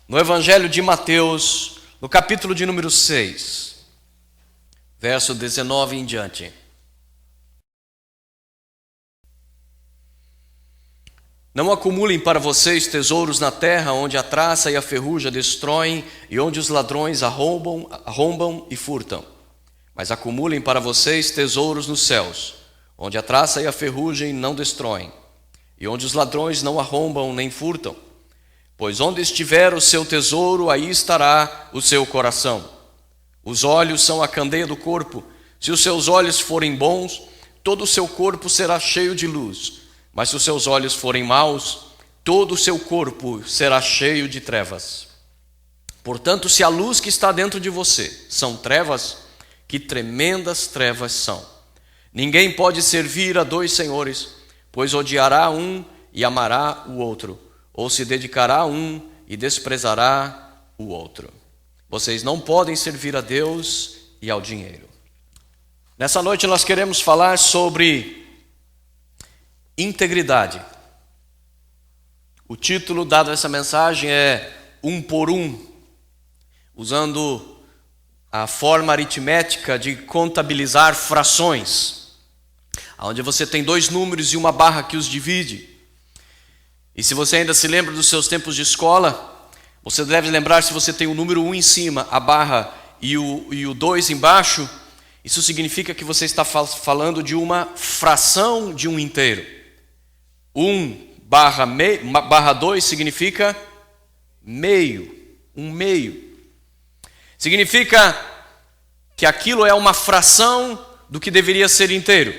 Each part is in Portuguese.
no Evangelho de Mateus, no capítulo de número 6, verso 19 em diante. Não acumulem para vocês tesouros na terra, onde a traça e a ferrugem destroem, e onde os ladrões arrombam e furtam. Mas acumulem para vocês tesouros nos céus, onde a traça e a ferrugem não destroem, e onde os ladrões não arrombam nem furtam. Pois onde estiver o seu tesouro, aí estará o seu coração. Os olhos são a candeia do corpo. Se os seus olhos forem bons, todo o seu corpo será cheio de luz. Mas se os seus olhos forem maus, todo o seu corpo será cheio de trevas. Portanto, se a luz que está dentro de você são trevas, que tremendas trevas são. Ninguém pode servir a dois senhores, pois odiará um e amará o outro, ou se dedicará a um e desprezará o outro. Vocês não podem servir a Deus e ao dinheiro. Nessa noite nós queremos falar sobre integridade. O título dado a essa mensagem é Um por Um, usando a forma aritmética de contabilizar frações, onde você tem dois números e uma barra que os divide. E se você ainda se lembra dos seus tempos de escola, você deve lembrar, se você tem o número 1 em cima, a barra e o 2 embaixo, isso significa que você está falando de uma fração de um inteiro. 1/2 significa meio, um meio. Significa que aquilo é uma fração do que deveria ser inteiro.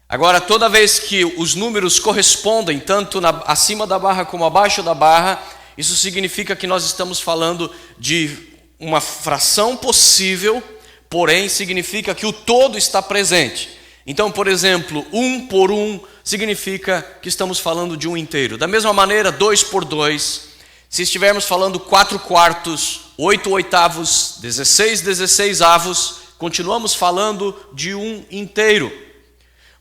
Agora, toda vez que os números correspondem, tanto acima da barra como abaixo da barra, isso significa que nós estamos falando de uma fração possível, porém significa que o todo está presente. Então, por exemplo, 1 por 1 significa que estamos falando de um inteiro. Da mesma maneira, 2 por 2, se estivermos falando 4 quartos, 8 oitavos, 16 16avos, continuamos falando de um inteiro.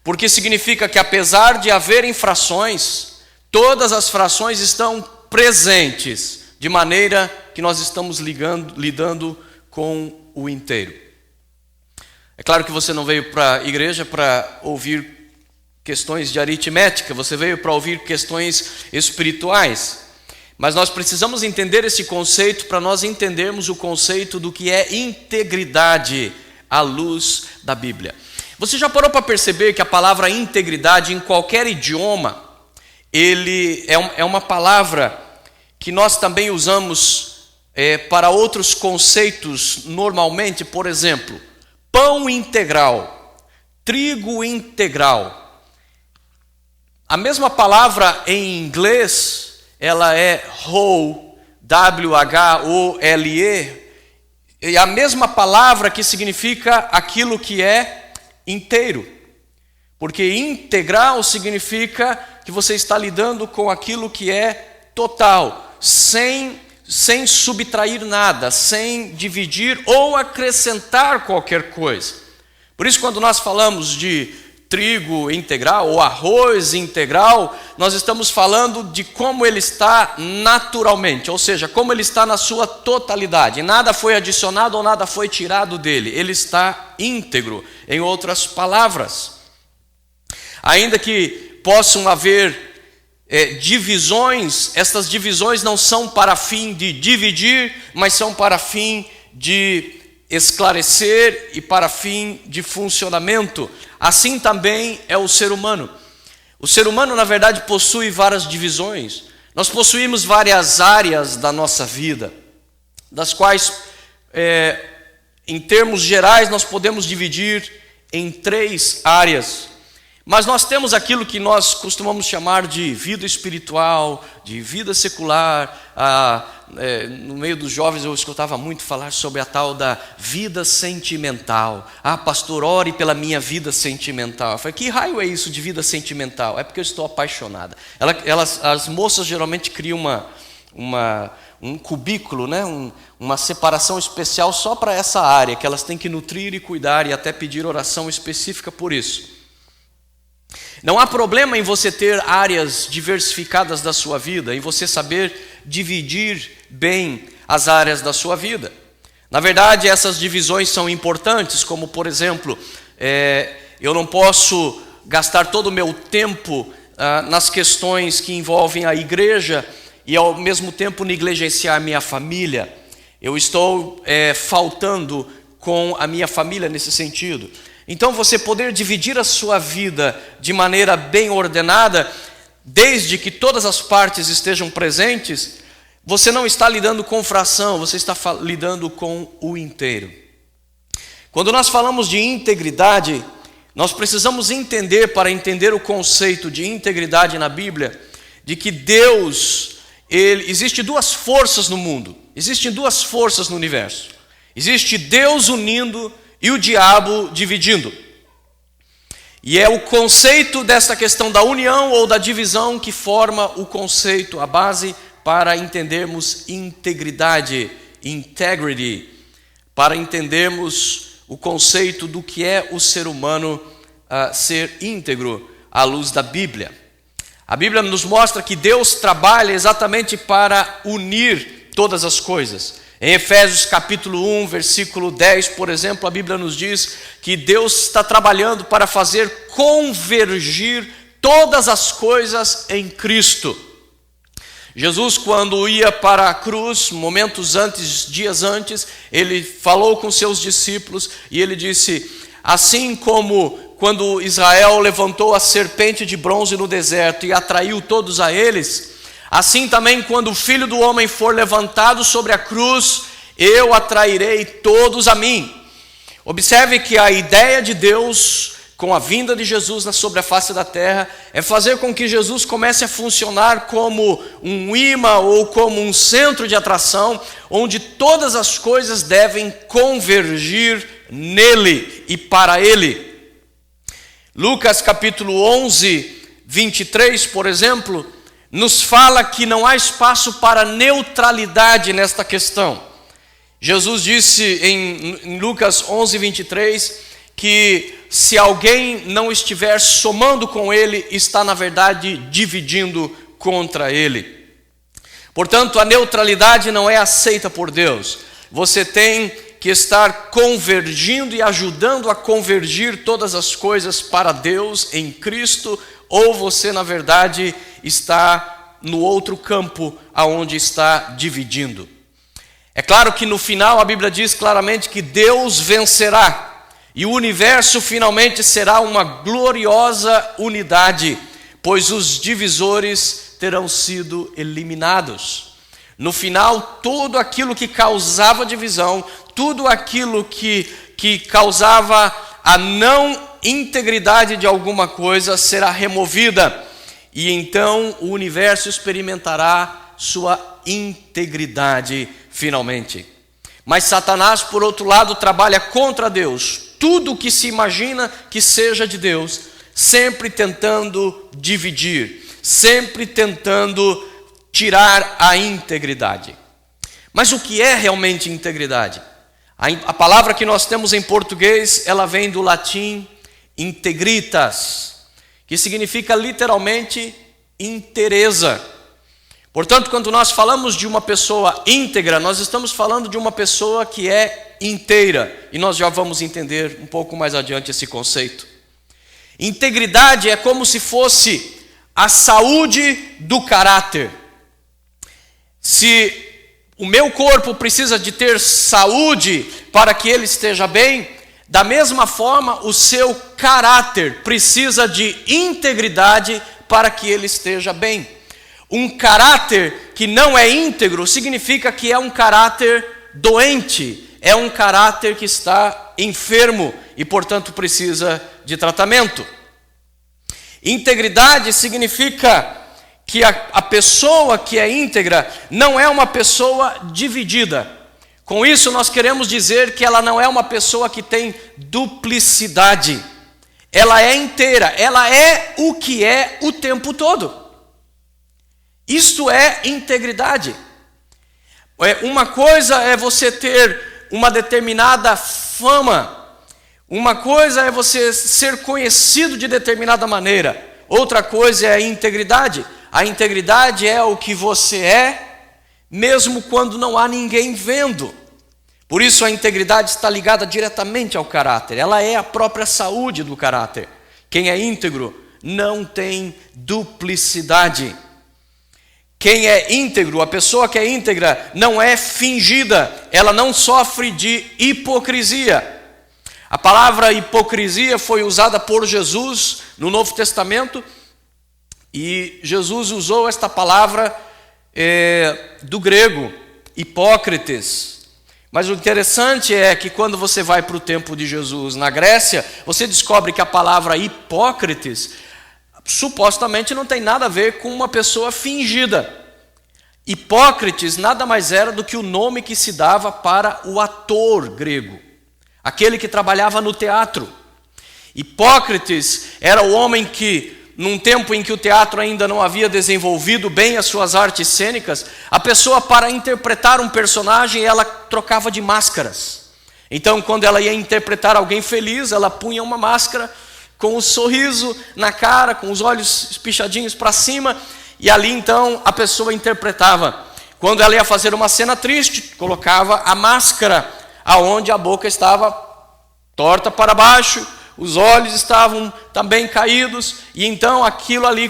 Porque significa que apesar de haverem frações, todas as frações estão presentes, de maneira que nós estamos lidando com o inteiro. É claro que você não veio para a igreja para ouvir questões de aritmética, você veio para ouvir questões espirituais. Mas nós precisamos entender esse conceito para nós entendermos o conceito do que é integridade à luz da Bíblia. Você já parou para perceber que a palavra integridade em qualquer idioma, ele é uma palavra que nós também usamos para outros conceitos normalmente, por exemplo, pão integral, trigo integral. A mesma palavra em inglês, ela é whole, W-H-O-L-E, e a mesma palavra que significa aquilo que é inteiro. Porque integral significa que você está lidando com aquilo que é total, sem subtrair nada, sem dividir ou acrescentar qualquer coisa. Por isso, quando nós falamos de trigo integral ou arroz integral, nós estamos falando de como ele está naturalmente, ou seja, como ele está na sua totalidade. Nada foi adicionado ou nada foi tirado dele. Ele está íntegro, em outras palavras. Ainda que possam haver divisões, estas divisões não são para fim de dividir, mas são para fim de esclarecer e para fim de funcionamento. Assim também é o ser humano. O ser humano, na verdade, possui várias divisões. Nós possuímos várias áreas da nossa vida, das quais, em termos gerais, nós podemos dividir em 3 áreas. Mas nós temos aquilo que nós costumamos chamar de vida espiritual, de vida secular. No meio dos jovens eu escutava muito falar sobre a tal da vida sentimental. Pastor, ore pela minha vida sentimental. Eu falei, que raio é isso de vida sentimental? É porque eu estou apaixonada. As moças geralmente criam um cubículo, né? Uma separação especial só para essa área, que elas têm que nutrir e cuidar e até pedir oração específica por isso. Não há problema em você ter áreas diversificadas da sua vida, em você saber dividir bem as áreas da sua vida. Na verdade, essas divisões são importantes, como por exemplo, eu não posso gastar todo o meu tempo nas questões que envolvem a igreja e ao mesmo tempo negligenciar a minha família. Eu estou faltando com a minha família nesse sentido. Então você poder dividir a sua vida de maneira bem ordenada, desde que todas as partes estejam presentes, você não está lidando com fração, você está lidando com o inteiro. Quando nós falamos de integridade, nós precisamos entender, para entender o conceito de integridade na Bíblia, de que Deus, existe duas forças no mundo, existem duas forças no universo. Existe Deus unindo e o diabo dividindo. E é o conceito dessa questão da união ou da divisão que forma o conceito, a base para entendermos integridade, integrity, para entendermos o conceito do que é o ser humano ser íntegro à luz da Bíblia. A Bíblia nos mostra que Deus trabalha exatamente para unir todas as coisas. Em Efésios capítulo 1, versículo 10, por exemplo, a Bíblia nos diz que Deus está trabalhando para fazer convergir todas as coisas em Cristo. Jesus, quando ia para a cruz, momentos antes, dias antes, ele falou com seus discípulos e ele disse: assim como quando Israel levantou a serpente de bronze no deserto e atraiu todos a eles, assim também quando o Filho do Homem for levantado sobre a cruz, eu atrairei todos a mim. Observe que a ideia de Deus com a vinda de Jesus sobre a face da terra é fazer com que Jesus comece a funcionar como um imã ou como um centro de atração, onde todas as coisas devem convergir nele e para ele. Lucas capítulo 11, 23, por exemplo, nos fala que não há espaço para neutralidade nesta questão. Jesus disse em Lucas 11, 23, que se alguém não estiver somando com ele, está na verdade dividindo contra ele. Portanto, a neutralidade não é aceita por Deus. Você tem que estar convergindo e ajudando a convergir todas as coisas para Deus em Cristo, ou você na verdade está no outro campo aonde está dividindo. É claro que no final a Bíblia diz claramente que Deus vencerá e o universo finalmente será uma gloriosa unidade, pois os divisores terão sido eliminados. No final, tudo aquilo que causava divisão, tudo aquilo que causava a não integridade de alguma coisa será removida. E então o universo experimentará sua integridade finalmente. Mas Satanás, por outro lado, trabalha contra Deus. Tudo que se imagina que seja de Deus, sempre tentando dividir, sempre tentando tirar a integridade. Mas o que é realmente integridade? A palavra que nós temos em português, ela vem do latim integritas, que significa literalmente inteireza. Portanto, quando nós falamos de uma pessoa íntegra, nós estamos falando de uma pessoa que é inteira. E nós já vamos entender um pouco mais adiante esse conceito. Integridade é como se fosse a saúde do caráter. Se o meu corpo precisa de ter saúde para que ele esteja bem, da mesma forma o seu caráter precisa de integridade para que ele esteja bem. Um caráter que não é íntegro significa que é um caráter doente, é um caráter que está enfermo e, portanto, precisa de tratamento. Integridade significa que a pessoa que é íntegra não é uma pessoa dividida. Com isso, nós queremos dizer que ela não é uma pessoa que tem duplicidade. Ela é inteira, ela é o que é o tempo todo. Isto é integridade. Uma coisa é você ter uma determinada fama. Uma coisa é você ser conhecido de determinada maneira. Outra coisa é a integridade. A integridade é o que você é, mesmo quando não há ninguém vendo. Por isso a integridade está ligada diretamente ao caráter. Ela é a própria saúde do caráter. Quem é íntegro não tem duplicidade. Quem é íntegro, a pessoa que é íntegra, não é fingida. Ela não sofre de hipocrisia. A palavra hipocrisia foi usada por Jesus no Novo Testamento, e Jesus usou esta palavra do grego, hipócrites. Mas o interessante é que quando você vai para o tempo de Jesus na Grécia, você descobre que a palavra hipócrites supostamente não tem nada a ver com uma pessoa fingida. Hipócrites nada mais era do que o nome que se dava para o ator grego, aquele que trabalhava no teatro. Hipócrites era o homem que, num tempo em que o teatro ainda não havia desenvolvido bem as suas artes cênicas, a pessoa, para interpretar um personagem, ela trocava de máscaras. Então, quando ela ia interpretar alguém feliz, ela punha uma máscara com um sorriso na cara, com os olhos espichadinhos para cima, e ali então a pessoa interpretava. Quando ela ia fazer uma cena triste, colocava a máscara, aonde a boca estava torta para baixo, os olhos estavam também caídos, e então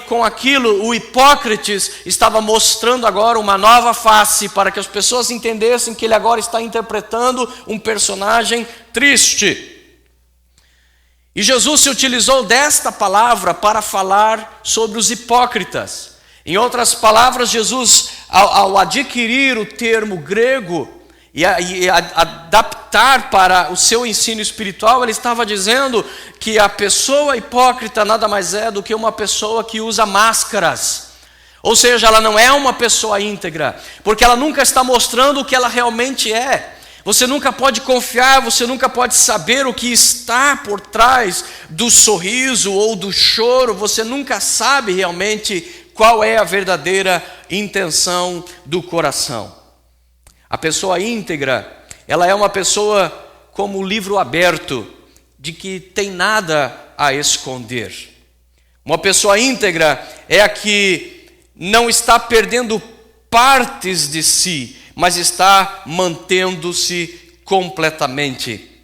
com aquilo, o hipócrites estava mostrando agora uma nova face, para que as pessoas entendessem que ele agora está interpretando um personagem triste. E Jesus se utilizou desta palavra para falar sobre os hipócritas. Em outras palavras, Jesus, ao adquirir o termo grego e adaptar para o seu ensino espiritual, ele estava dizendo que a pessoa hipócrita nada mais é do que uma pessoa que usa máscaras. Ou seja, ela não é uma pessoa íntegra, porque ela nunca está mostrando o que ela realmente é. Você nunca pode confiar, você nunca pode saber o que está por trás do sorriso ou do choro. Você nunca sabe realmente qual é a verdadeira intenção do coração. A pessoa íntegra, ela é uma pessoa como o livro aberto, de que tem nada a esconder. Uma pessoa íntegra é a que não está perdendo partes de si, mas está mantendo-se completamente.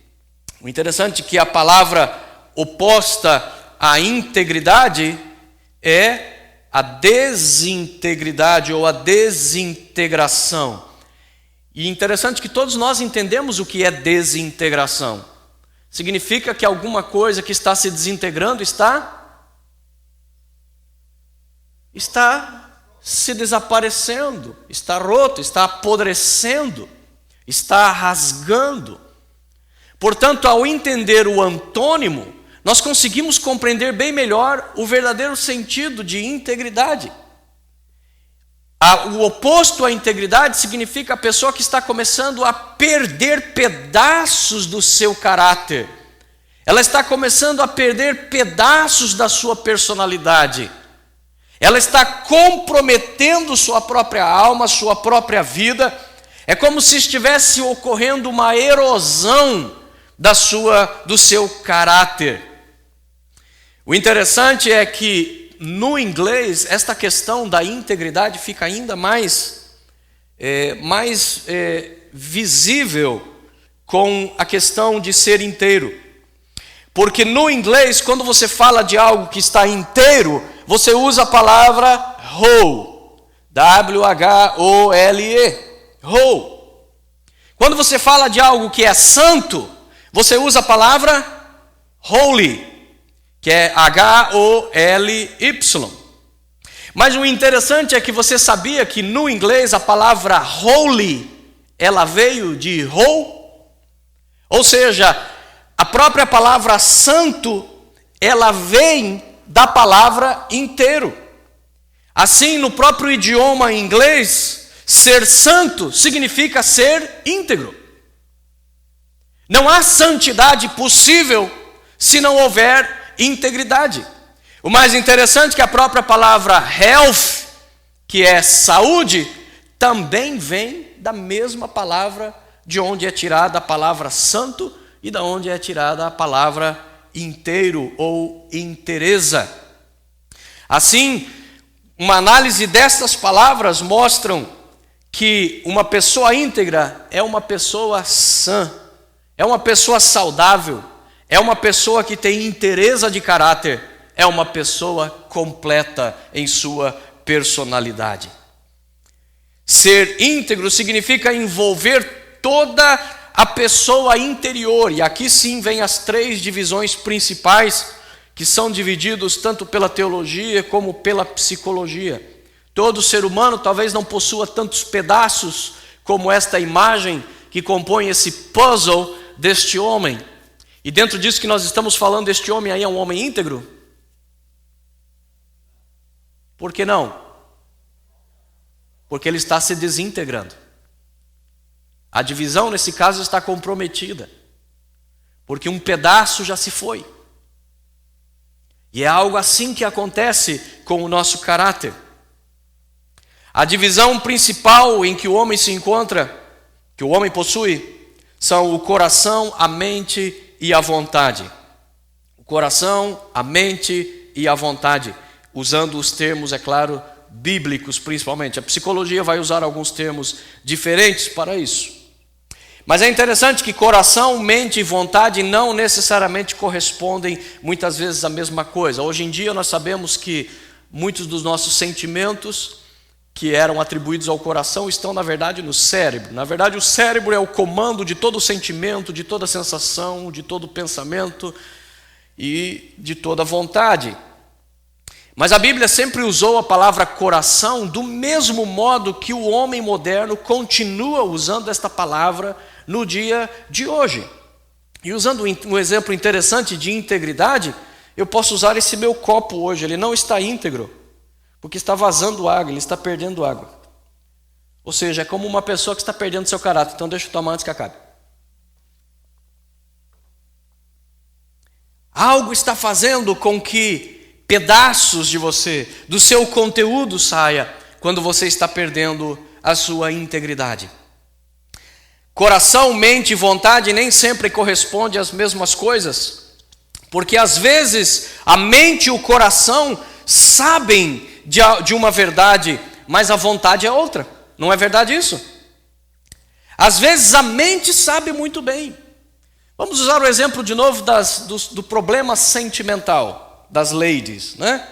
O interessante é que a palavra oposta à integridade é a desintegridade ou a desintegração. E interessante que todos nós entendemos o que é desintegração. Significa que alguma coisa que está se desintegrando está se desaparecendo, está roto, está apodrecendo, está rasgando. Portanto, ao entender o antônimo, nós conseguimos compreender bem melhor o verdadeiro sentido de integridade. O oposto à integridade significa a pessoa que está começando a perder pedaços do seu caráter. Ela está começando a perder pedaços da sua personalidade. Ela está comprometendo sua própria alma, sua própria vida. É como se estivesse ocorrendo uma erosão do seu caráter. O interessante é que no inglês esta questão da integridade fica ainda mais visível com a questão de ser inteiro. Porque no inglês, quando você fala de algo que está inteiro, você usa a palavra whole, W-H-O-L-E, whole. Quando você fala de algo que é santo, você usa a palavra holy, que é H-O-L-Y. Mas o interessante é que você sabia que no inglês a palavra holy, ela veio de whole? Ou seja, a própria palavra santo, ela vem da palavra inteiro. Assim, no próprio idioma inglês, ser santo significa ser íntegro. Não há santidade possível se não houver integridade. O mais interessante é que a própria palavra health, que é saúde, também vem da mesma palavra de onde é tirada a palavra santo e da onde é tirada a palavra inteiro ou inteireza. Assim, uma análise destas palavras mostram que uma pessoa íntegra é uma pessoa sã, é uma pessoa saudável, é uma pessoa que tem inteireza de caráter, é uma pessoa completa em sua personalidade. Ser íntegro significa envolver toda a pessoa interior, e aqui sim vem as 3 divisões principais que são divididos tanto pela teologia como pela psicologia. Todo ser humano talvez não possua tantos pedaços como esta imagem que compõe esse puzzle deste homem. E dentro disso que nós estamos falando, este homem aí é um homem íntegro? Por que não? Porque ele está se desintegrando. A divisão nesse caso está comprometida, porque um pedaço já se foi. E é algo assim que acontece com o nosso caráter. A divisão principal em que o homem se encontra, que o homem possui, são o coração, a mente e a vontade. O coração, a mente e a vontade, usando os termos, é claro, bíblicos principalmente. A psicologia vai usar alguns termos diferentes para isso. Mas é interessante que coração, mente e vontade não necessariamente correspondem muitas vezes à mesma coisa. Hoje em dia nós sabemos que muitos dos nossos sentimentos que eram atribuídos ao coração estão, na verdade, no cérebro. Na verdade, o cérebro é o comando de todo sentimento, de toda sensação, de todo pensamento e de toda vontade. Mas a Bíblia sempre usou a palavra coração do mesmo modo que o homem moderno continua usando esta palavra no dia de hoje. E usando um exemplo interessante de integridade, eu posso usar esse meu copo hoje. Ele não está íntegro, porque está vazando água, ele está perdendo água. Ou seja, é como uma pessoa que está perdendo seu caráter. Então deixa eu tomar antes que acabe. Algo está fazendo com que pedaços de você, do seu conteúdo saia, quando você está perdendo a sua integridade. Coração, mente e vontade nem sempre correspondem às mesmas coisas, porque às vezes a mente e o coração sabem de uma verdade, mas a vontade é outra. Não é verdade isso? Às vezes a mente sabe muito bem. Vamos usar o exemplo de novo do problema sentimental das ladies, né?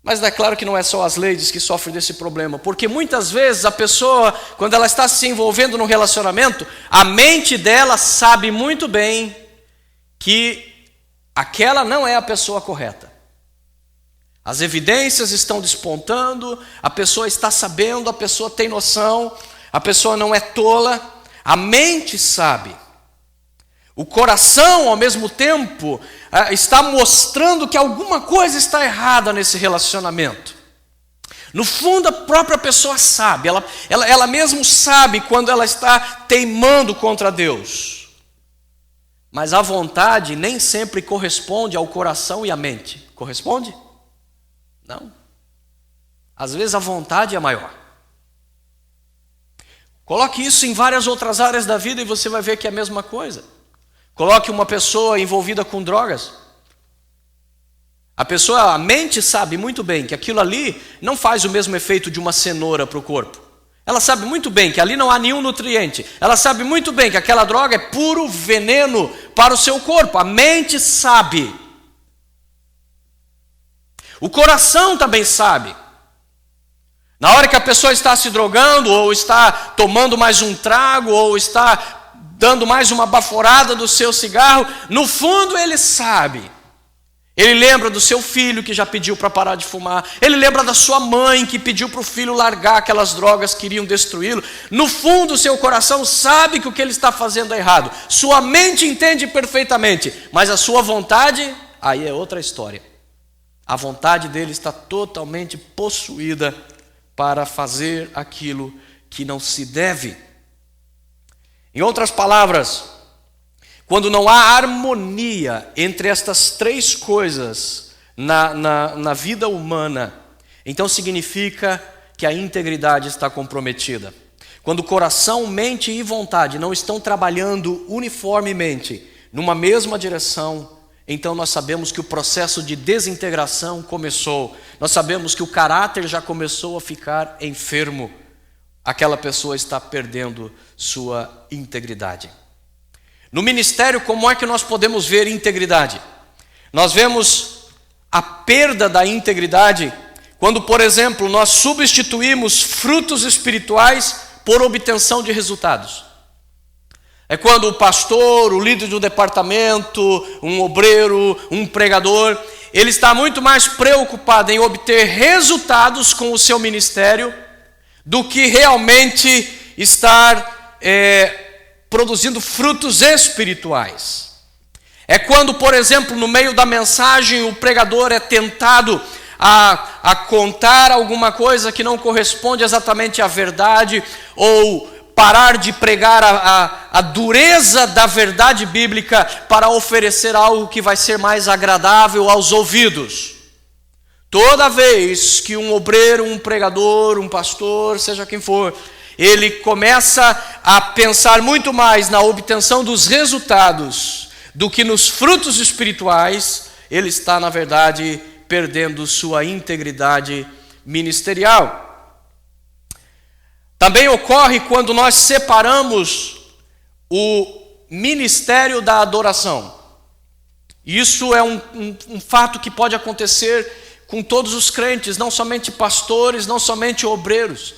Mas é claro que não é só as ladies que sofrem desse problema, porque muitas vezes a pessoa, quando ela está se envolvendo num relacionamento, a mente dela sabe muito bem que aquela não é a pessoa correta. As evidências estão despontando, a pessoa está sabendo, a pessoa tem noção, a pessoa não é tola, a mente sabe. O coração, ao mesmo tempo, está mostrando que alguma coisa está errada nesse relacionamento. No fundo, a própria pessoa sabe, ela mesmo sabe quando ela está teimando contra Deus. Mas a vontade nem sempre corresponde ao coração e à mente. Corresponde? Não. Às vezes a vontade é maior. Coloque isso em várias outras áreas da vida e você vai ver que é a mesma coisa. Coloque uma pessoa envolvida com drogas. A mente sabe muito bem que aquilo ali não faz o mesmo efeito de uma cenoura para o corpo. Ela sabe muito bem que ali não há nenhum nutriente. Ela sabe muito bem que aquela droga é puro veneno para o seu corpo. A mente sabe. O coração também sabe. Na hora que a pessoa está se drogando, ou está tomando mais um trago, ou está dando mais uma baforada do seu cigarro, no fundo ele sabe. Ele lembra do seu filho que já pediu para parar de fumar. Ele lembra da sua mãe que pediu para o filho largar aquelas drogas que iriam destruí-lo. No fundo, o seu coração sabe que o que ele está fazendo é errado. Sua mente entende perfeitamente, mas a sua vontade, aí é outra história. A vontade dele está totalmente possuída para fazer aquilo que não se deve. Em outras palavras, quando não há harmonia entre estas três coisas na vida humana, então significa que a integridade está comprometida. Quando coração, mente e vontade não estão trabalhando uniformemente numa mesma direção, então nós sabemos que o processo de desintegração começou. Nós sabemos que o caráter já começou a ficar enfermo. aquela pessoa está perdendo sua integridade. No ministério, como é que nós podemos ver integridade? Nós vemos a perda da integridade quando, por exemplo, nós substituímos frutos espirituais por obtenção de resultados. É quando o pastor, o líder do departamento, um obreiro, um pregador, ele está muito mais preocupado em obter resultados com o seu ministério do que realmente estar produzindo frutos espirituais. É quando, por exemplo, no meio da mensagem, o pregador é tentado a contar alguma coisa que não corresponde exatamente à verdade, ou parar de pregar a dureza da verdade bíblica para oferecer algo que vai ser mais agradável aos ouvidos. Toda vez que um obreiro, um pregador, um pastor, seja quem for, ele começa a pensar muito mais na obtenção dos resultados do que nos frutos espirituais, ele está, na verdade, perdendo sua integridade ministerial. Também ocorre quando nós separamos o ministério da adoração. Isso é um fato que pode acontecer com todos os crentes, não somente pastores, não somente obreiros.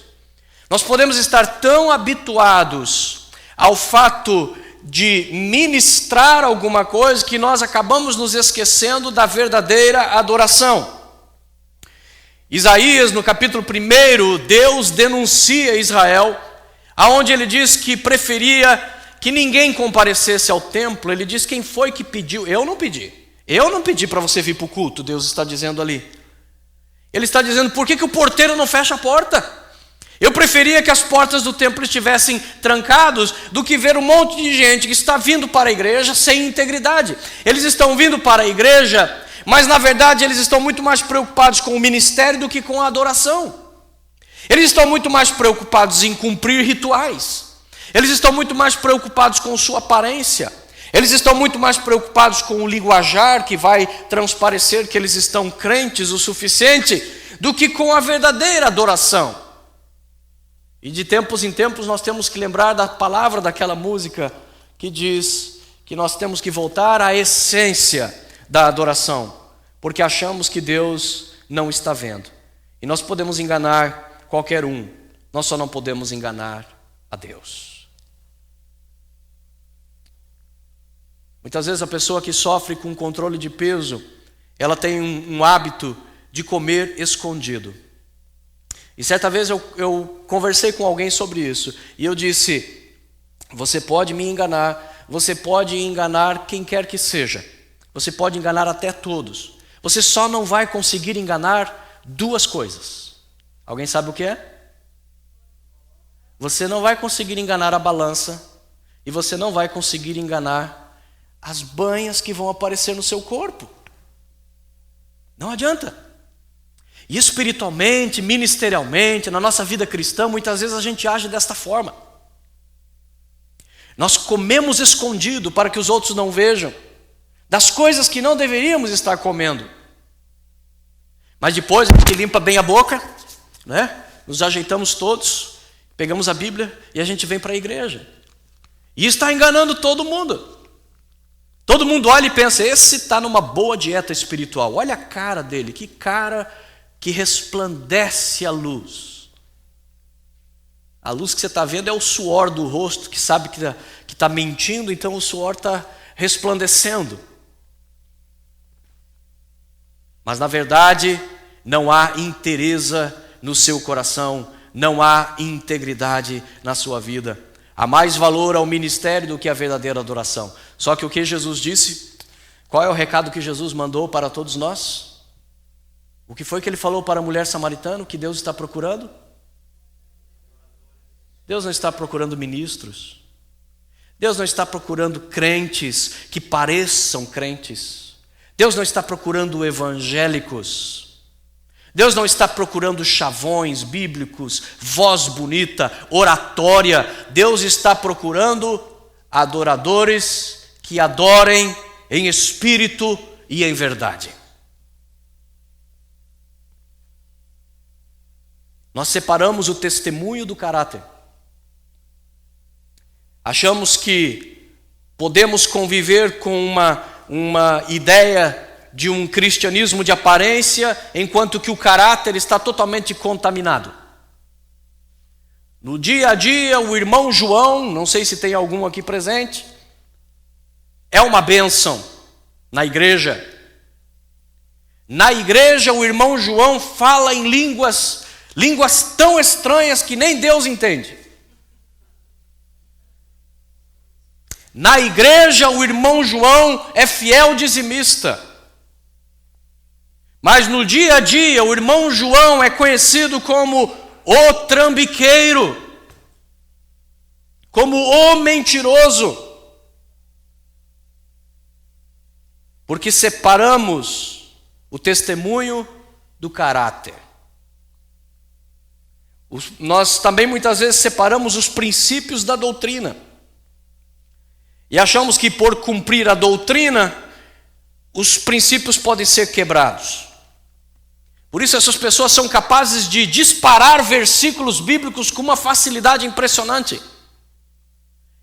Nós podemos estar tão habituados ao fato de ministrar alguma coisa que nós acabamos nos esquecendo da verdadeira adoração. Isaías, no capítulo 1, Deus denuncia Israel, aonde ele diz que preferia que ninguém comparecesse ao templo. Ele diz: quem foi que pediu? Eu não pedi para você vir para o culto, Deus está dizendo ali. Ele está dizendo: por que o porteiro não fecha a porta? Eu preferia que as portas do templo estivessem trancadas do que ver um monte de gente que está vindo para a igreja sem integridade. Eles estão vindo para a igreja, mas na verdade eles estão muito mais preocupados com o ministério do que com a adoração. Eles estão muito mais preocupados em cumprir rituais. Eles estão muito mais preocupados com sua aparência. Eles estão muito mais preocupados com o linguajar que vai transparecer que eles estão crentes o suficiente do que com a verdadeira adoração. E de tempos em tempos nós temos que lembrar da palavra daquela música que diz que nós temos que voltar à essência da adoração, porque achamos que Deus não está vendo. E nós podemos enganar qualquer um, nós só não podemos enganar a Deus. Muitas vezes a pessoa que sofre com controle de peso, ela tem um hábito de comer escondido. E certa vez eu conversei com alguém sobre isso, e eu disse: você pode me enganar, você pode enganar quem quer que seja, você pode enganar até todos, você só não vai conseguir enganar duas coisas. Alguém sabe o que é? Você não vai conseguir enganar a balança, e você não vai conseguir enganar as banhas que vão aparecer no seu corpo. Não adianta. E espiritualmente, ministerialmente, na nossa vida cristã, muitas vezes a gente age desta forma. Nós comemos escondido para que os outros não vejam das coisas que não deveríamos estar comendo. Mas depois a gente limpa bem a boca, né? Nos ajeitamos todos, pegamos a Bíblia e a gente vem para a igreja. E está enganando todo mundo. Todo mundo olha e pensa: esse está numa boa dieta espiritual. Olha a cara dele, que cara que resplandece a luz. A luz que você está vendo é o suor do rosto, que sabe que está mentindo, então o suor está resplandecendo. Mas na verdade não há inteireza no seu coração, não há integridade na sua vida. Há mais valor ao ministério do que a verdadeira adoração. Só que o que Jesus disse? Qual é o recado que Jesus mandou para todos nós? O que foi que ele falou para a mulher samaritana que Deus está procurando? Deus não está procurando ministros. Deus não está procurando crentes que pareçam crentes. Deus não está procurando evangélicos. Deus não está procurando chavões bíblicos, voz bonita, oratória. Deus está procurando adoradores que adorem em espírito e em verdade. Nós separamos o testemunho do caráter. Achamos que podemos conviver com uma ideia de um cristianismo de aparência, enquanto que o caráter está totalmente contaminado. No dia a dia, o irmão João, não sei se tem algum aqui presente, é uma bênção na igreja. Na igreja, o irmão João fala em línguas tão estranhas que nem Deus entende. Na igreja, o irmão João é fiel dizimista. Mas no dia a dia, o irmão João é conhecido como o trambiqueiro, como o mentiroso. Porque separamos o testemunho do caráter. Nós também muitas vezes separamos os princípios da doutrina. E achamos que por cumprir a doutrina, os princípios podem ser quebrados. Por isso essas pessoas são capazes de disparar versículos bíblicos com uma facilidade impressionante.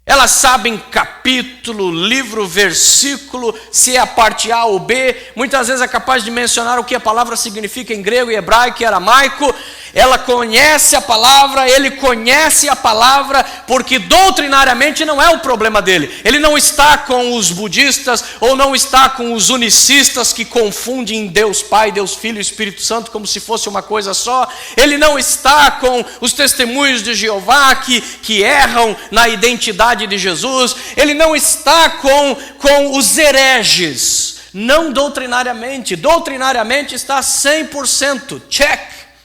Elas sabem capítulo, livro, versículo, se é a parte A ou B. Muitas vezes é capaz de mencionar o que a palavra significa em grego, e hebraico e aramaico. Ela conhece a palavra, ele conhece a palavra, porque doutrinariamente não é o problema dele. Ele não está com os budistas ou não está com os unicistas que confundem Deus Pai, Deus Filho e Espírito Santo como se fosse uma coisa só. Ele não está com os testemunhos de Jeová que erram na identidade de Jesus. Ele não está com os hereges, não doutrinariamente. Doutrinariamente está 100%, check,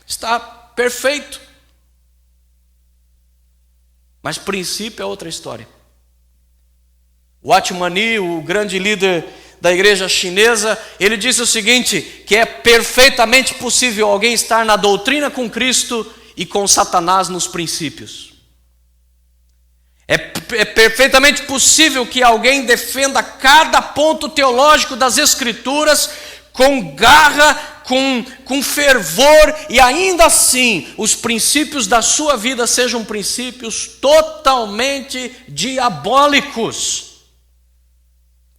está perfeito. Mas princípio é outra história. Watchmani, o grande líder da igreja chinesa, ele disse o seguinte, que é perfeitamente possível alguém estar na doutrina com Cristo e com Satanás nos princípios. É perfeitamente possível que alguém defenda cada ponto teológico das Escrituras com garra, com fervor, e ainda assim os princípios da sua vida sejam princípios totalmente diabólicos.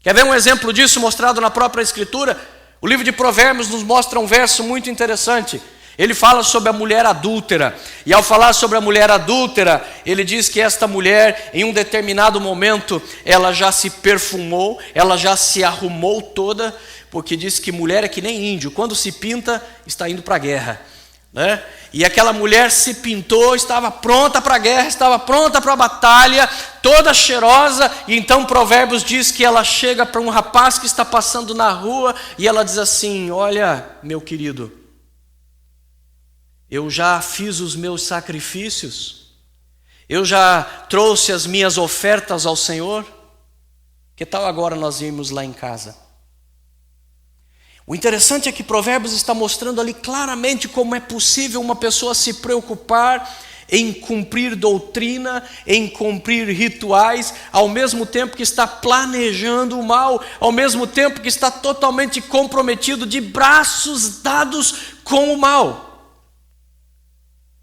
Quer ver um exemplo disso mostrado na própria Escritura? O livro de Provérbios nos mostra um verso muito interessante. Ele fala sobre a mulher adúltera, e ao falar sobre a mulher adúltera, ele diz que esta mulher, em um determinado momento, ela já se perfumou, ela já se arrumou toda, porque diz que mulher é que nem índio, quando se pinta, está indo para a guerra, né? E aquela mulher se pintou, estava pronta para a guerra, estava pronta para a batalha, toda cheirosa, e então Provérbios diz que ela chega para um rapaz que está passando na rua, e ela diz assim, olha, meu querido, eu já fiz os meus sacrifícios, eu já trouxe as minhas ofertas ao Senhor, que tal agora nós irmos lá em casa? O interessante é que Provérbios está mostrando ali claramente como é possível uma pessoa se preocupar em cumprir doutrina, em cumprir rituais, ao mesmo tempo que está planejando o mal, ao mesmo tempo que está totalmente comprometido, de braços dados com o mal.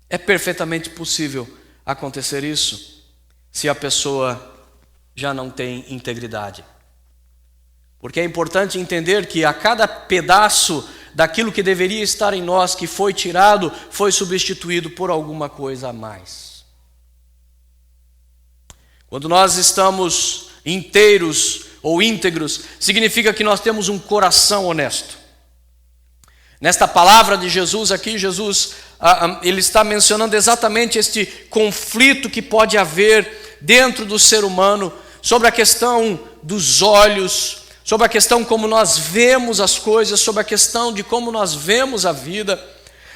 É perfeitamente possível acontecer isso se a pessoa já não tem integridade. Porque é importante entender que a cada pedaço daquilo que deveria estar em nós, que foi tirado, foi substituído por alguma coisa a mais. Quando nós estamos inteiros ou íntegros, significa que nós temos um coração honesto. Nesta palavra de Jesus aqui, Jesus ele está mencionando exatamente este conflito que pode haver dentro do ser humano, sobre a questão dos olhos, sobre a questão como nós vemos as coisas, sobre a questão de como nós vemos a vida,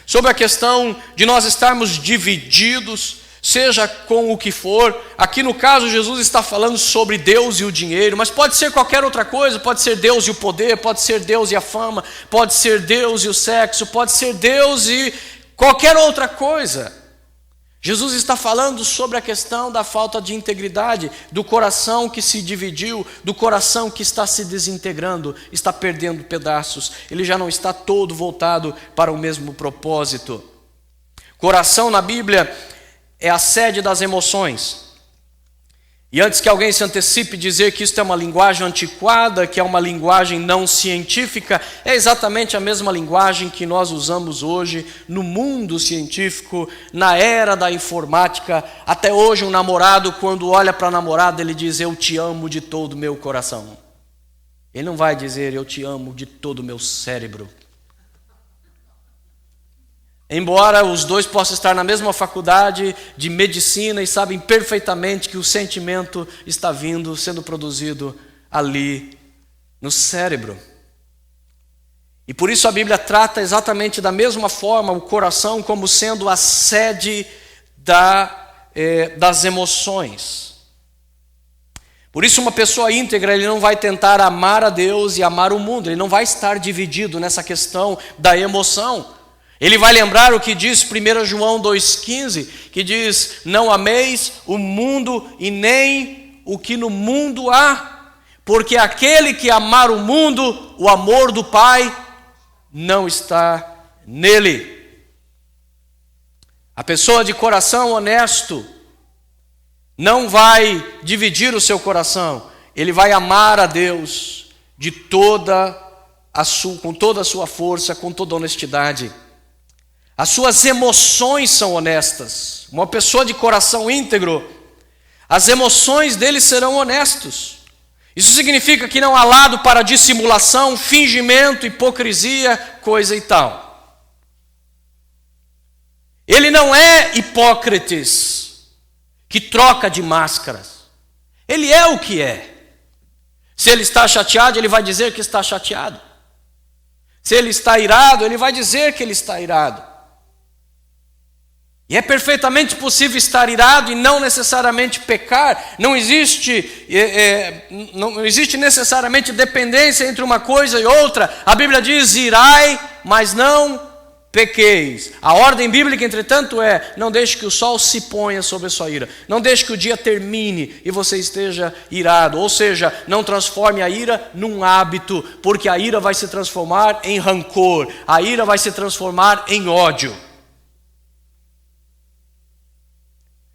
sobre a questão de nós estarmos divididos, seja com o que for. Aqui no caso Jesus está falando sobre Deus e o dinheiro, mas pode ser qualquer outra coisa, pode ser Deus e o poder, pode ser Deus e a fama, pode ser Deus e o sexo, pode ser Deus e qualquer outra coisa. Jesus está falando sobre a questão da falta de integridade, do coração que se dividiu, do coração que está se desintegrando, está perdendo pedaços, ele já não está todo voltado para o mesmo propósito. Coração na Bíblia é a sede das emoções. E antes que alguém se antecipe dizer que isto é uma linguagem antiquada, que é uma linguagem não científica, é exatamente a mesma linguagem que nós usamos hoje no mundo científico, na era da informática. Até hoje um namorado, quando olha para a namorada, ele diz: eu te amo de todo o meu coração. Ele não vai dizer: eu te amo de todo o meu cérebro. Embora os dois possam estar na mesma faculdade de medicina e sabem perfeitamente que o sentimento está sendo produzido ali no cérebro. E por isso a Bíblia trata exatamente da mesma forma o coração como sendo a sede das emoções. Por isso uma pessoa íntegra, ele não vai tentar amar a Deus e amar o mundo, ele não vai estar dividido nessa questão da emoção. Ele vai lembrar o que diz 1 João 2,15, que diz: não ameis o mundo e nem o que no mundo há, porque aquele que amar o mundo, o amor do Pai não está nele. A pessoa de coração honesto não vai dividir o seu coração, ele vai amar a Deus com toda a sua força, com toda a honestidade. As suas emoções são honestas. Uma pessoa de coração íntegro, as emoções dele serão honestas. Isso significa que não há lado para dissimulação, fingimento, hipocrisia, coisa e tal. Ele não é hipócrites, que troca de máscaras. Ele é o que é. Se ele está chateado, ele vai dizer que está chateado. Se ele está irado, ele vai dizer que ele está irado. E é perfeitamente possível estar irado e não necessariamente pecar. Não existe necessariamente dependência entre uma coisa e outra. A Bíblia diz: irai, mas não pequeis. A ordem bíblica, entretanto, é: não deixe que o sol se ponha sobre a sua ira. Não deixe que o dia termine e você esteja irado. Ou seja, não transforme a ira num hábito, porque a ira vai se transformar em rancor. A ira vai se transformar em ódio.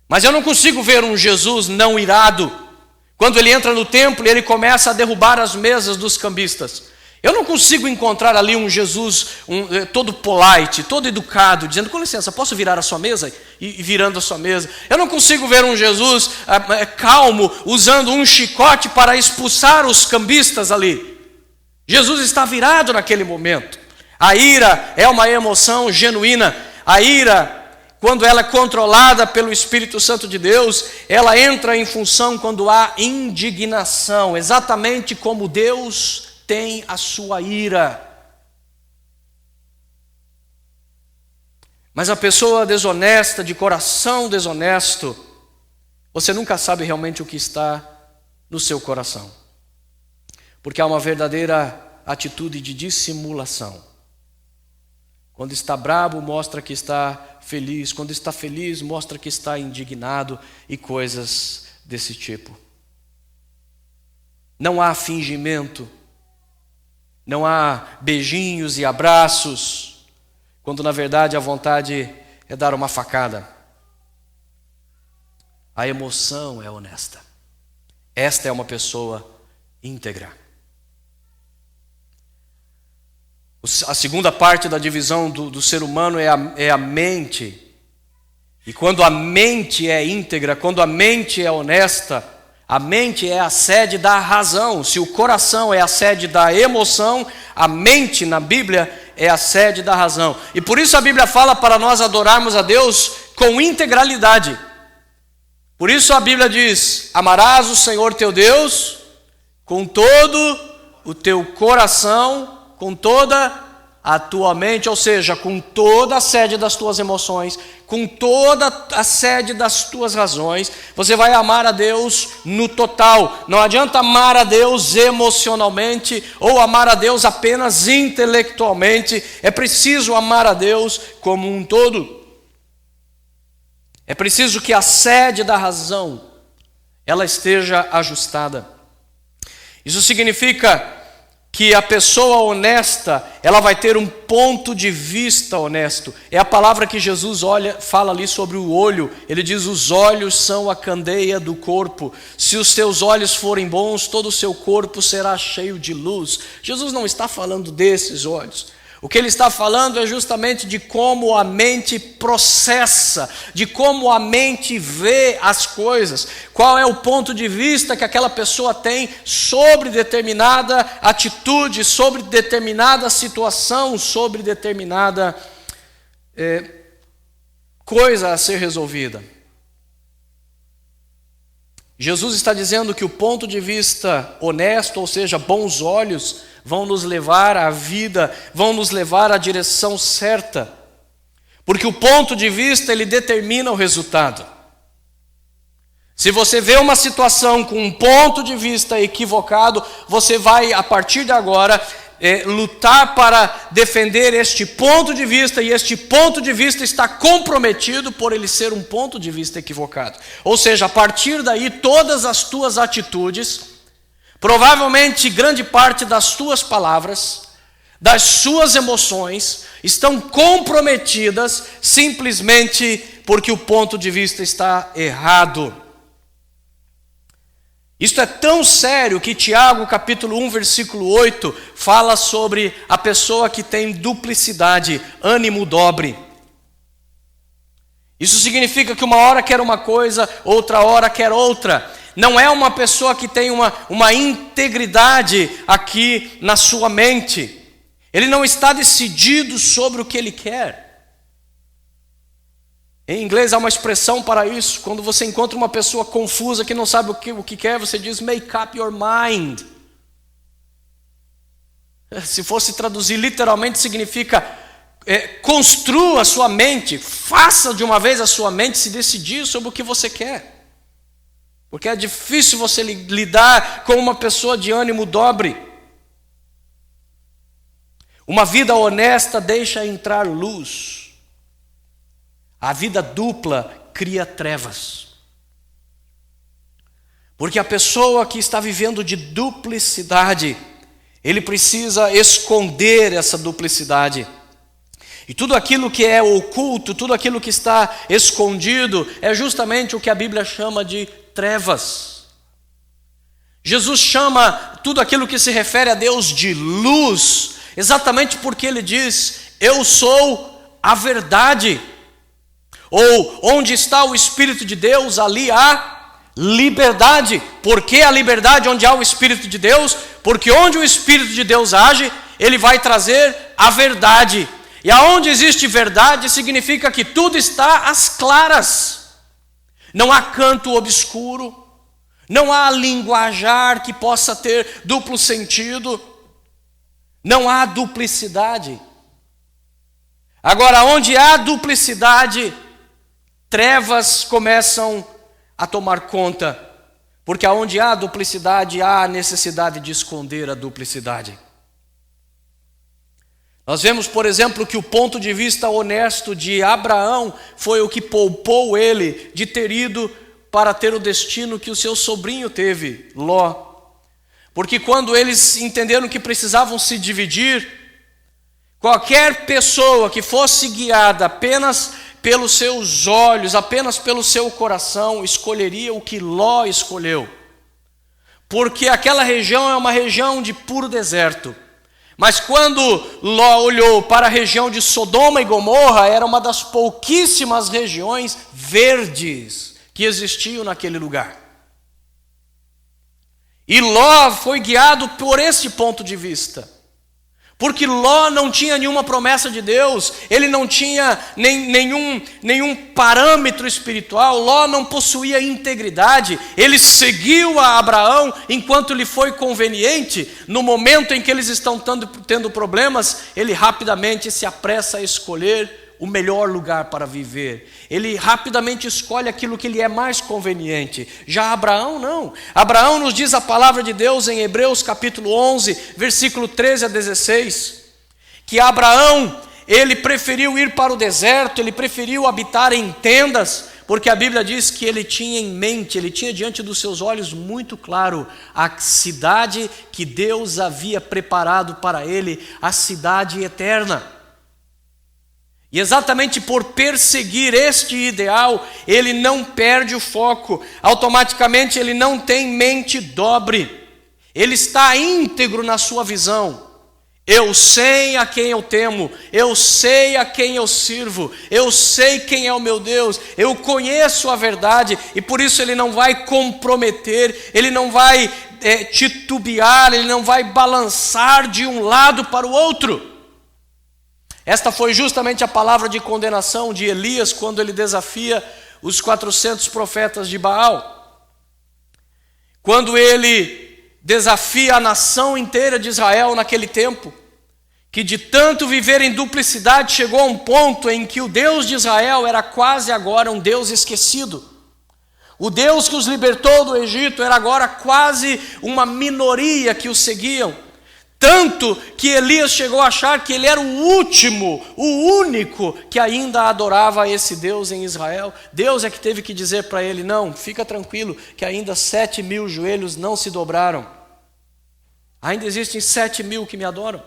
Mas eu não consigo ver um Jesus não irado. Quando ele entra no templo e ele começa a derrubar as mesas dos cambistas. Eu não consigo encontrar ali um Jesus todo polite, todo educado, dizendo: com licença, posso virar a sua mesa? E virando a sua mesa. Eu não consigo ver um Jesus calmo, usando um chicote para expulsar os cambistas ali. Jesus está virado naquele momento. A ira é uma emoção genuína. A ira, quando ela é controlada pelo Espírito Santo de Deus, ela entra em função quando há indignação, exatamente como Deus tem a sua ira. Mas a pessoa desonesta, de coração desonesto, você nunca sabe realmente o que está no seu coração, porque há uma verdadeira atitude de dissimulação. Quando está bravo, mostra que está feliz. Quando está feliz, mostra que está indignado e coisas desse tipo. Não há fingimento. Não há beijinhos e abraços, quando na verdade a vontade é dar uma facada. A emoção é honesta. Esta é uma pessoa íntegra. A segunda parte da divisão do ser humano é a mente. E quando a mente é íntegra, quando a mente é honesta, a mente é a sede da razão. Se o coração é a sede da emoção, a mente na Bíblia é a sede da razão. E por isso a Bíblia fala para nós adorarmos a Deus com integralidade. Por isso a Bíblia diz: amarás o Senhor teu Deus com todo o teu coração, com toda a tua mente, ou seja, com toda a sede das tuas emoções, com toda a sede das tuas razões. Você vai amar a Deus no total. Não adianta amar a Deus emocionalmente ou amar a Deus apenas intelectualmente. É preciso amar a Deus como um todo. É preciso que a sede da razão ela esteja ajustada. Isso significa que a pessoa honesta, ela vai ter um ponto de vista honesto. É a palavra que Jesus fala ali sobre o olho. Ele diz: os olhos são a candeia do corpo. Se os teus olhos forem bons, todo o seu corpo será cheio de luz. Jesus não está falando desses olhos. O que ele está falando é justamente de como a mente processa, de como a mente vê as coisas, qual é o ponto de vista que aquela pessoa tem sobre determinada atitude, sobre determinada situação, sobre determinada coisa a ser resolvida. Jesus está dizendo que o ponto de vista honesto, ou seja, bons olhos, vão nos levar à vida, vão nos levar à direção certa. Porque o ponto de vista, ele determina o resultado. Se você vê uma situação com um ponto de vista equivocado, você vai, a partir de agora, lutar para defender este ponto de vista, e este ponto de vista está comprometido por ele ser um ponto de vista equivocado. Ou seja, a partir daí, todas as tuas atitudes, provavelmente grande parte das tuas palavras, das suas emoções, estão comprometidas simplesmente porque o ponto de vista está errado. Isto é tão sério que Tiago, capítulo 1, versículo 8, fala sobre a pessoa que tem duplicidade, ânimo dobre. Isso significa que uma hora quer uma coisa, outra hora quer outra. Não é uma pessoa que tem uma integridade aqui na sua mente. Ele não está decidido sobre o que ele quer. Em inglês há uma expressão para isso. Quando você encontra uma pessoa confusa que não sabe o que quer, você diz make up your mind. Se fosse traduzir literalmente, significa construa a sua mente, faça de uma vez a sua mente se decidir sobre o que você quer. Porque é difícil você lidar com uma pessoa de ânimo dobre. Uma vida honesta deixa entrar luz. A vida dupla cria trevas. Porque a pessoa que está vivendo de duplicidade, ele precisa esconder essa duplicidade. E tudo aquilo que é oculto, tudo aquilo que está escondido, é justamente o que a Bíblia chama de trevas. Jesus chama tudo aquilo que se refere a Deus de luz, exatamente porque ele diz: eu sou a verdade. Ou onde está o Espírito de Deus, ali há liberdade. Por que a liberdade onde há o Espírito de Deus? Porque onde o Espírito de Deus age, ele vai trazer a verdade. E aonde existe verdade, significa que tudo está às claras. Não há canto obscuro, não há linguajar que possa ter duplo sentido, não há duplicidade. Agora, onde há duplicidade, trevas começam a tomar conta, porque onde há duplicidade, há a necessidade de esconder a duplicidade. Nós vemos, por exemplo, que o ponto de vista honesto de Abraão foi o que poupou ele de ter ido para ter o destino que o seu sobrinho teve, Ló. Porque quando eles entenderam que precisavam se dividir, qualquer pessoa que fosse guiada apenas pelos seus olhos, apenas pelo seu coração, escolheria o que Ló escolheu. Porque aquela região é uma região de puro deserto. Mas quando Ló olhou para a região de Sodoma e Gomorra, era uma das pouquíssimas regiões verdes que existiam naquele lugar. E Ló foi guiado por esse ponto de vista. Porque Ló não tinha nenhuma promessa de Deus, ele não tinha nenhum parâmetro espiritual, Ló não possuía integridade, ele seguiu a Abraão enquanto lhe foi conveniente. No momento em que eles estão tendo problemas, ele rapidamente se apressa a escolher o melhor lugar para viver. Ele rapidamente escolhe aquilo que lhe é mais conveniente. Já Abraão não. Abraão nos diz a palavra de Deus em Hebreus capítulo 11, versículo 13 a 16, que Abraão, ele preferiu ir para o deserto, ele preferiu habitar em tendas, Porque a Bíblia diz que ele tinha em mente, ele tinha diante dos seus olhos muito claro a cidade que Deus havia preparado para ele, a cidade eterna. E exatamente por perseguir este ideal, ele não perde o foco, automaticamente ele não tem mente dobre, ele está íntegro na sua visão. Eu sei a quem eu temo, eu sei a quem eu sirvo, eu sei quem é o meu Deus, eu conheço a verdade e por isso ele não vai comprometer, ele não vai titubear, ele não vai balançar de um lado para o outro. Esta foi justamente a palavra de condenação de Elias quando ele desafia os 400 profetas de Baal. Quando ele desafia a nação inteira de Israel naquele tempo, que de tanto viver em duplicidade chegou a um ponto em que o Deus de Israel era quase agora um Deus esquecido. O Deus que os libertou do Egito era agora quase uma minoria que o seguiam. Tanto que Elias chegou a achar que ele era o último, o único que ainda adorava esse Deus em Israel. Deus é que teve que dizer para ele: não, fica tranquilo, que ainda 7.000 joelhos não se dobraram. Ainda existem 7.000 que me adoram.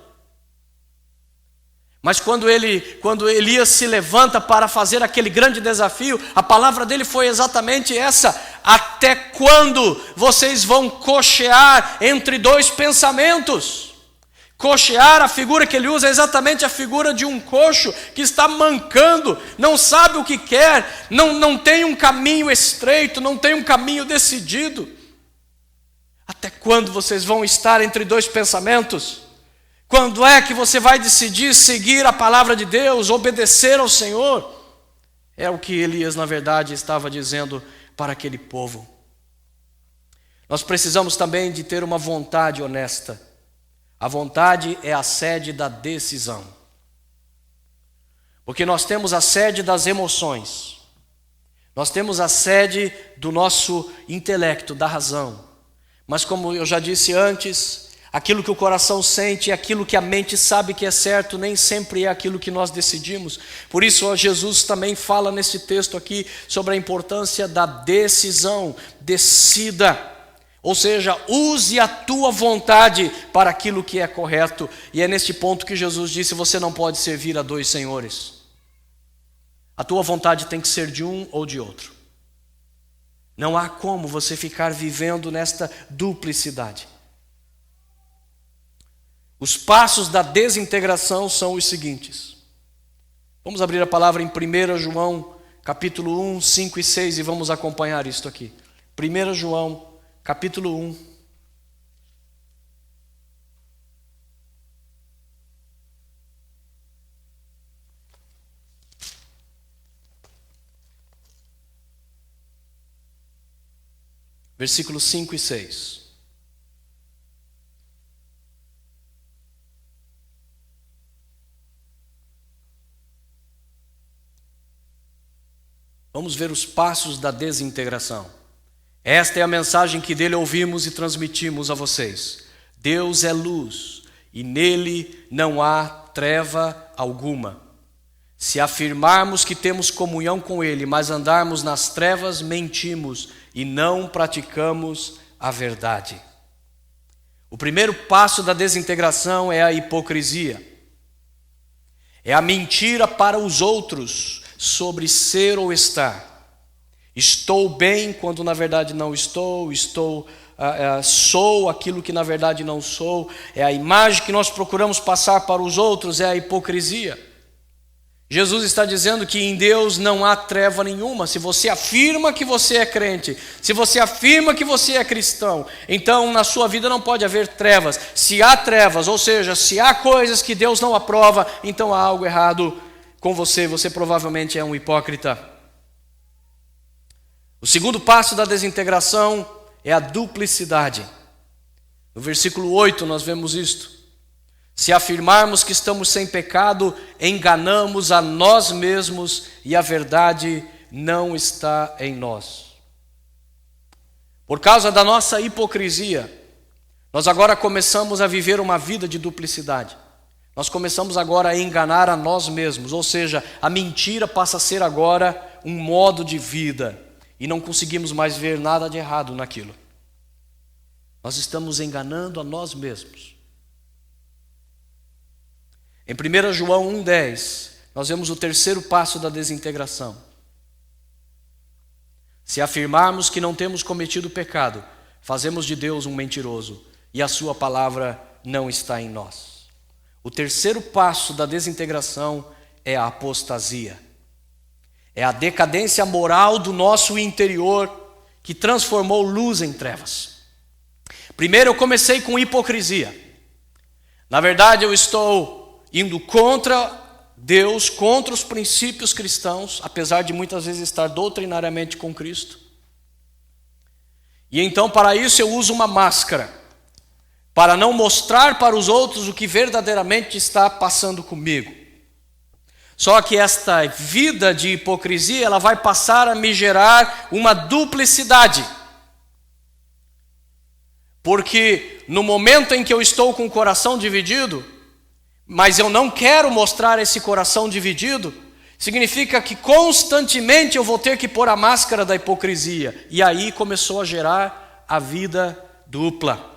Mas quando Elias se levanta para fazer aquele grande desafio, a palavra dele foi exatamente essa: até quando vocês vão cochear entre dois pensamentos? Cochear, a figura que ele usa é exatamente a figura de um coxo que está mancando, não sabe o que quer, não tem um caminho estreito, não tem um caminho decidido. Até quando vocês vão estar entre dois pensamentos? Quando é que você vai decidir seguir a palavra de Deus, obedecer ao Senhor? É o que Elias, na verdade, estava dizendo para aquele povo. Nós precisamos também de ter uma vontade honesta. A vontade é a sede da decisão. Porque nós temos a sede das emoções. Nós temos a sede do nosso intelecto, da razão. Mas como eu já disse antes, aquilo que o coração sente, aquilo que a mente sabe que é certo, nem sempre é aquilo que nós decidimos. Por isso Jesus também fala nesse texto aqui sobre a importância da decisão. Decida. Ou seja, use a tua vontade para aquilo que é correto. E é neste ponto que Jesus disse: você não pode servir a dois senhores. A tua vontade tem que ser de um ou de outro. Não há como você ficar vivendo nesta duplicidade. Os passos da desintegração são os seguintes. Vamos abrir a palavra em 1 João, capítulo 1, 5 e 6 e vamos acompanhar isto aqui. 1 João, capítulo 1. Versículos 5 e 6. Vamos ver os passos da desintegração. Esta é a mensagem que dele ouvimos e transmitimos a vocês. Deus é luz e nele não há treva alguma. Se afirmarmos que temos comunhão com ele, mas andarmos nas trevas, mentimos e não praticamos a verdade. O primeiro passo da desintegração é a hipocrisia. É a mentira para os outros sobre ser ou estar. Estou bem quando na verdade não estou, sou aquilo que na verdade não sou. É a imagem que nós procuramos passar para os outros, é a hipocrisia. Jesus está dizendo que em Deus não há treva nenhuma. Se você afirma que você é crente, se você afirma que você é cristão, então na sua vida não pode haver trevas. Se há trevas, ou seja, se há coisas que Deus não aprova, então há algo errado com você, você provavelmente é um hipócrita. O segundo passo da desintegração é a duplicidade. No versículo 8 nós vemos isto. Se afirmarmos que estamos sem pecado, enganamos a nós mesmos e a verdade não está em nós. Por causa da nossa hipocrisia, nós agora começamos a viver uma vida de duplicidade. Nós começamos agora a enganar a nós mesmos, ou seja, a mentira passa a ser agora um modo de vida e não conseguimos mais ver nada de errado naquilo. Nós estamos enganando a nós mesmos. Em 1 João 1,10, nós vemos o terceiro passo da desintegração. Se afirmarmos que não temos cometido pecado, fazemos de Deus um mentiroso e a sua palavra não está em nós. O terceiro passo da desintegração é a apostasia. É a decadência moral do nosso interior que transformou luz em trevas. Primeiro eu comecei com hipocrisia. Na verdade eu estou indo contra Deus, contra os princípios cristãos, apesar de muitas vezes estar doutrinariamente com Cristo. E então para isso eu uso uma máscara, para não mostrar para os outros o que verdadeiramente está passando comigo. Só que esta vida de hipocrisia, ela vai passar a me gerar uma duplicidade. Porque no momento em que eu estou com o coração dividido, mas eu não quero mostrar esse coração dividido, significa que constantemente eu vou ter que pôr a máscara da hipocrisia. E aí começou a gerar a vida dupla.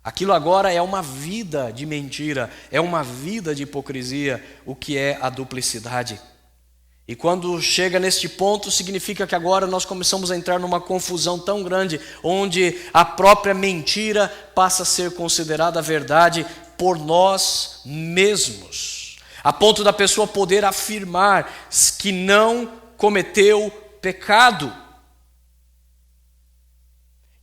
Aquilo agora é uma vida de mentira, é uma vida de hipocrisia, o que é a duplicidade. E quando chega neste ponto, significa que agora nós começamos a entrar numa confusão tão grande, onde a própria mentira passa a ser considerada verdade por nós mesmos, a ponto da pessoa poder afirmar que não cometeu pecado.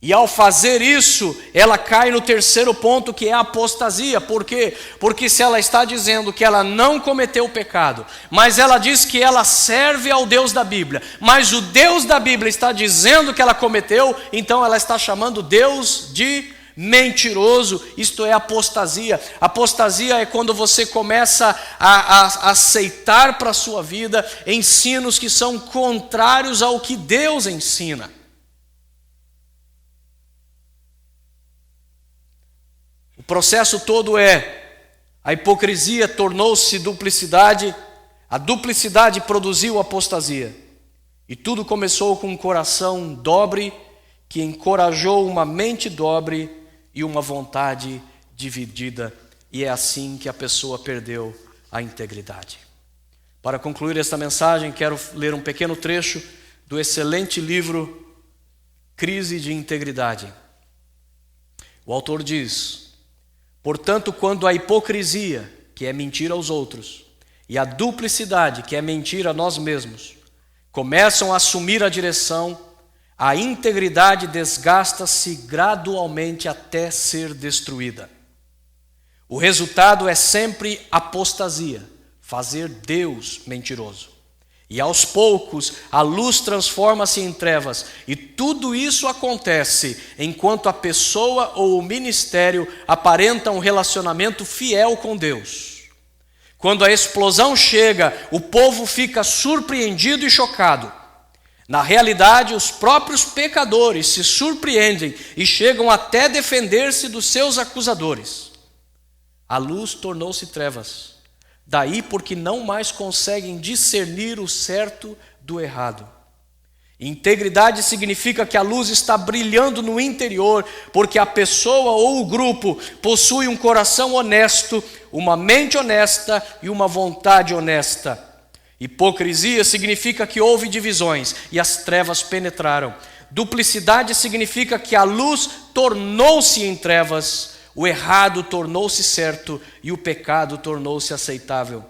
E ao fazer isso, ela cai no terceiro ponto, que é a apostasia. Por quê? Porque se ela está dizendo que ela não cometeu pecado, mas ela diz que ela serve ao Deus da Bíblia, mas o Deus da Bíblia está dizendo que ela cometeu, então ela está chamando Deus de mentiroso. Isto é apostasia. Apostasia é quando você começa a aceitar para a sua vida ensinos que são contrários ao que Deus ensina. O processo todo a hipocrisia tornou-se duplicidade, a duplicidade produziu apostasia. E tudo começou com um coração dobre, que encorajou uma mente dobre e uma vontade dividida. E é assim que a pessoa perdeu a integridade. Para concluir esta mensagem, quero ler um pequeno trecho do excelente livro Crise de Integridade. O autor diz: portanto, quando a hipocrisia, que é mentir aos outros, e a duplicidade, que é mentir a nós mesmos, começam a assumir a direção, a integridade desgasta-se gradualmente até ser destruída. O resultado é sempre apostasia, fazer Deus mentiroso. E aos poucos a luz transforma-se em trevas, e tudo isso acontece enquanto a pessoa ou o ministério aparenta um relacionamento fiel com Deus. Quando a explosão chega, o povo fica surpreendido e chocado. Na realidade, os próprios pecadores se surpreendem e chegam até defender-se dos seus acusadores. A luz tornou-se trevas. Daí porque não mais conseguem discernir o certo do errado. Integridade significa que a luz está brilhando no interior, porque a pessoa ou o grupo possui um coração honesto, uma mente honesta e uma vontade honesta. Hipocrisia significa que houve divisões e as trevas penetraram. Duplicidade significa que a luz tornou-se em trevas, o errado tornou-se certo e o pecado tornou-se aceitável.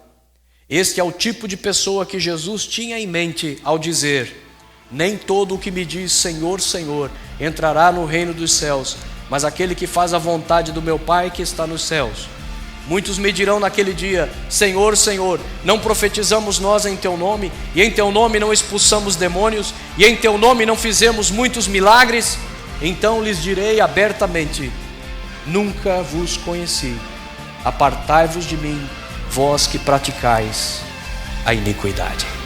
Este é o tipo de pessoa que Jesus tinha em mente ao dizer: nem todo o que me diz Senhor, Senhor entrará no reino dos céus, mas aquele que faz a vontade do meu Pai que está nos céus. Muitos me dirão naquele dia: Senhor, Senhor, não profetizamos nós em Teu nome, e em Teu nome não expulsamos demônios, e em Teu nome não fizemos muitos milagres? Então lhes direi abertamente: nunca vos conheci. Apartai-vos de mim, vós que praticais a iniquidade.